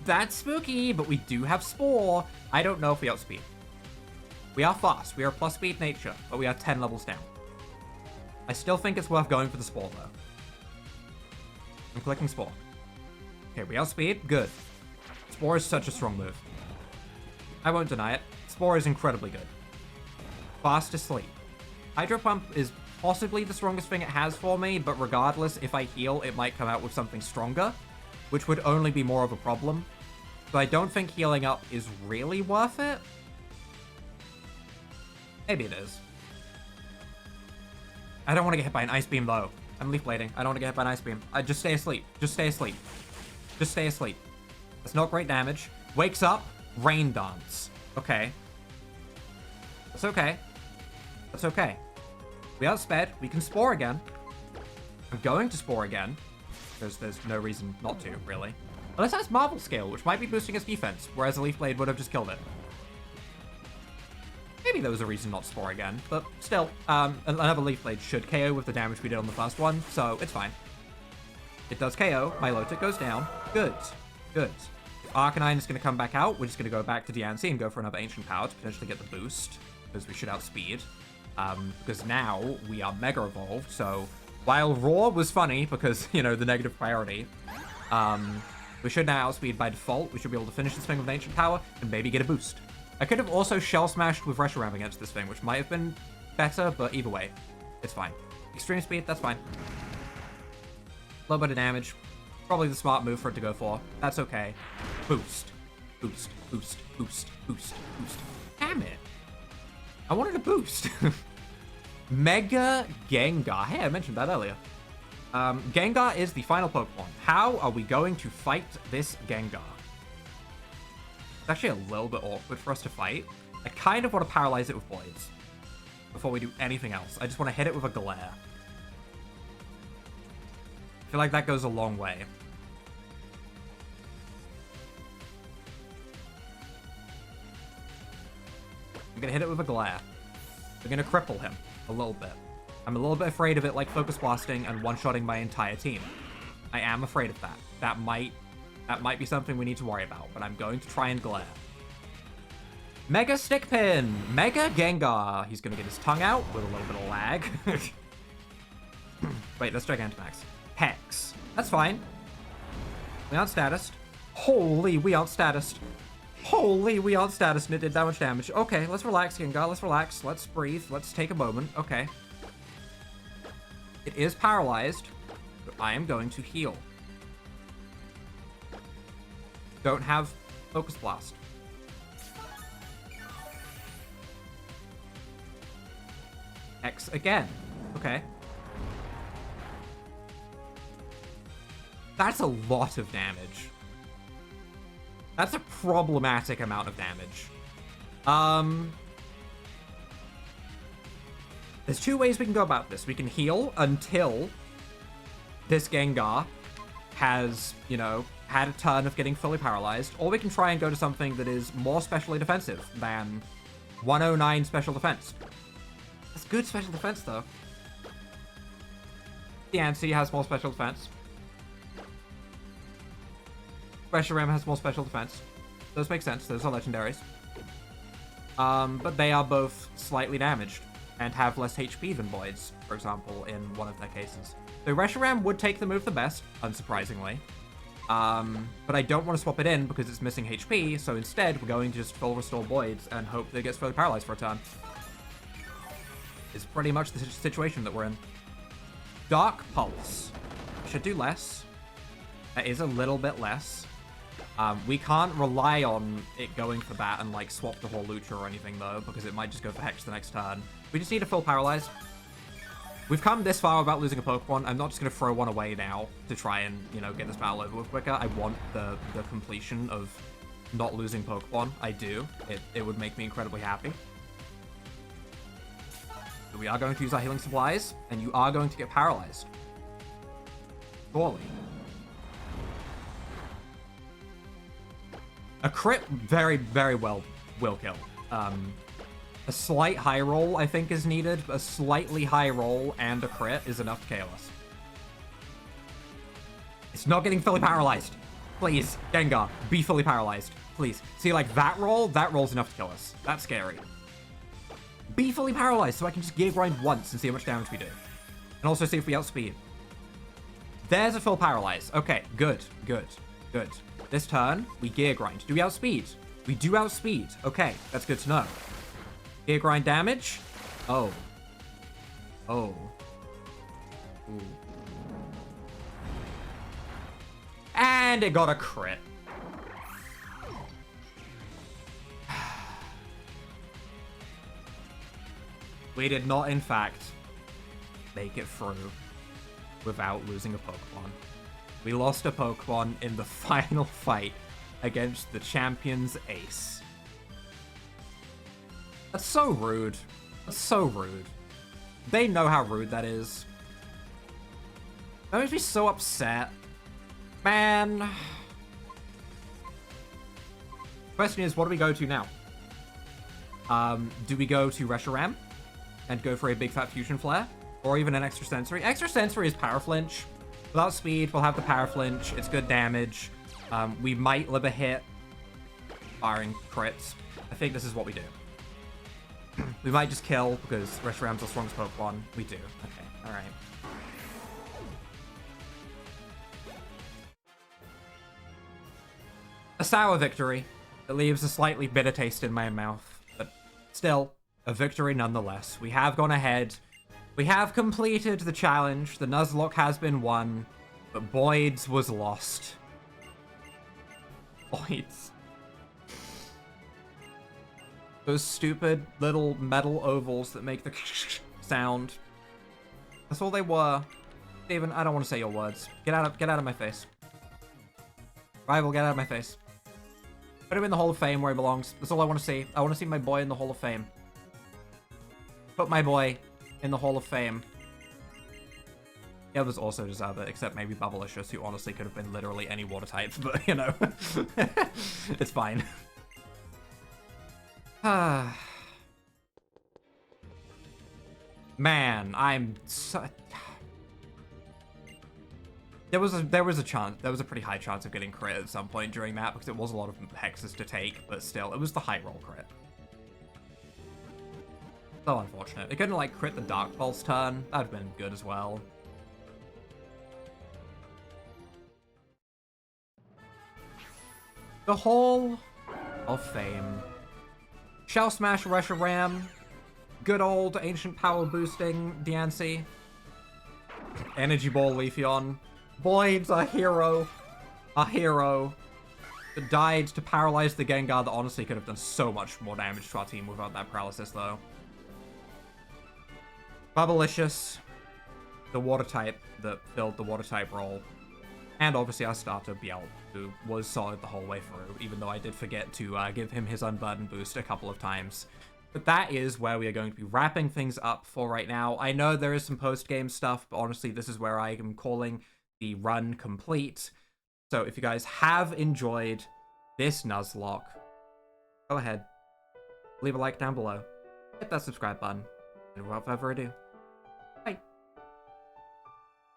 That's spooky, but we do have Spore. I don't know if we outspeed. We are fast. We are plus speed nature, but we are 10 levels down. I still think it's worth going for the Spore, though. I'm clicking Spore. Okay, we outspeed. Good. Spore is such a strong move. I won't deny it. Spore is incredibly good. Fast Asleep. Hydro Pump is possibly the strongest thing it has for me, but regardless, if I heal, it might come out with something stronger, which would only be more of a problem. So I don't think healing up is really worth it. Maybe it is. I don't want to get hit by an Ice Beam, though. I'm Leaf Blading. I don't want to get hit by an Ice Beam. Just stay asleep. Just stay asleep. Just stay asleep. That's not great damage. Wakes up. Rain Dance. Okay. That's okay. That's okay. We outsped. We can Spore again. I'm going to Spore again. There's no reason not to, really. Unless that's Marvel Scale, which might be boosting its defense, whereas a Leaf Blade would have just killed it. Maybe there was a reason not to Spore again, but still, another Leaf Blade should KO with the damage we did on the first one, so it's fine. It does KO. Milotic goes down. Good. Good. If Arcanine is going to come back out, we're just going to go back to Diancie and go for another Ancient Power to potentially get the boost, because we should outspeed. Because now we are Mega Evolved, so While Roar was funny because, you know, the negative priority, we should now outspeed by default. We should be able to finish this thing with Ancient Power and maybe get a boost. I could have also Shell Smashed with Reshiram against this thing, which might have been better, but either way, it's fine. Extreme Speed, that's fine. A little bit of damage. Probably the smart move for it to go for. That's okay. Boost. Boost. Boost. Boost. Boost. Boost. Damn it. I wanted a boost. Mega Gengar. Hey, I mentioned that earlier. Gengar is the final Pokemon. How are we going to fight this Gengar? It's actually a little bit awkward for us to fight. I kind of want to paralyze it with Voids before we do anything else. I just want to hit it with a Glare. I feel like that goes a long way. I'm gonna hit it with a Glare. We're gonna cripple him a little bit. I'm a little bit afraid of it, like Focus Blasting and one-shotting my entire team. I am afraid of that. That might be something we need to worry about, but I'm going to try and Glare. Mega Stick Pin! Mega Gengar! He's gonna get his tongue out with a little bit of lag. Wait, that's Gigantamax. Hex. That's fine. We aren't statused. Holy, we aren't statused. Holy, we aren't statused and it did that much damage. Okay, let's relax, Gengar. Let's relax. Let's breathe. Let's take a moment. Okay. It is paralyzed, but I am going to heal. Don't have Focus Blast. X again. Okay. That's a lot of damage. That's a problematic amount of damage. There's two ways we can go about this. We can heal until this Gengar has, you know, had a turn of getting fully paralyzed, or we can try and go to something that is more specially defensive than 109 special defense. That's good special defense, though. The Answer has more special defense. Reshiram has more special defense. Those make sense. Those are legendaries. But they are both slightly damaged and have less HP than Voids, for example, in one of their cases. So Reshiram would take the move the best, unsurprisingly. But I don't want to swap it in because it's missing HP, so instead we're going to just full restore Voids and hope that it gets further paralyzed for a turn. Is pretty much the situation that we're in. Dark Pulse. Should do less. That is a little bit less. We can't rely on it going for that and, like, swap to Horlucha or anything, though, because it might just go for Hex the next turn. We just need to full Paralyze. We've come this far without losing a Pokemon. I'm not just going to throw one away now to try and, you know, get this battle over with quicker. I want the completion of not losing Pokemon. I do. It would make me incredibly happy. So we are going to use our healing supplies, and you are going to get paralyzed. Surely. A crit very, very well will kill. A slight high roll, I think, is needed. A slightly high roll and a crit is enough to KO us. It's not getting fully paralyzed. Please, Gengar, be fully paralyzed. Please. See, like, that roll's enough to kill us. That's scary. Be fully paralyzed so I can just gear grind once and see how much damage we do. And also see if we outspeed. There's a full paralyze. Okay, good, good, good. This turn, we gear grind. Do we outspeed? We do outspeed. Okay, that's good to know. Gear grind damage. Oh. Oh. Ooh. And it got a crit. We did not, in fact, make it through without losing a Pokemon. We lost a Pokemon in the final fight against the champion's ace. That's so rude. That's so rude. They know how rude that is. That makes me so upset. Man. Question is, what do we go to now? Do we go to Reshiram and go for a big fat fusion flare? Or even an extra sensory? Extra sensory is power flinch. Without speed, we'll have the power flinch. It's good damage. We might live a hit. Firing crits. I think this is what we do. We might just kill because Reshiram's our strongest Pokemon. We do. Okay, alright. sour victory. It leaves a slightly bitter taste in my mouth, but still, a victory nonetheless. We have gone ahead. We have completed the challenge. The Nuzlocke has been won, but Boyd's was lost. Boyd's. Those stupid little metal ovals that make the sound. That's all they were. Steven, I don't want to say your words. Get out of my face. Rival, get out of my face. Put him in the Hall of Fame where he belongs. That's all I want to see. I want to see my boy in the Hall of Fame. Put my boy in the Hall of Fame. The others also deserve it, except maybe Bubblicious, who honestly could have been literally any water type, but, you know. It's fine. Man, I'm so... There was a chance, there was a pretty high chance of getting crit at some point during that, because it was a lot of hexes to take, but still, it was the high roll crit. So unfortunate. It couldn't, like, crit the Dark Pulse turn. That would have been good as well. The Hall of Fame. Shell Smash Reshiram. Good old Ancient Power boosting Diancie. Energy Ball Leafeon. Boyd's a hero. A hero. That died to paralyze the Gengar that honestly could have done so much more damage to our team without that paralysis, though. Bubblicious. The water type that filled the water type role. And obviously our starter, Biel, who was solid the whole way through, even though I did forget to give him his Unburden boost a couple of times. But that is where we are going to be wrapping things up for right now. I know there is some post-game stuff, but honestly, this is where I am calling the run complete. So if you guys have enjoyed this Nuzlocke, go ahead, leave a like down below, hit that subscribe button, and without further ado,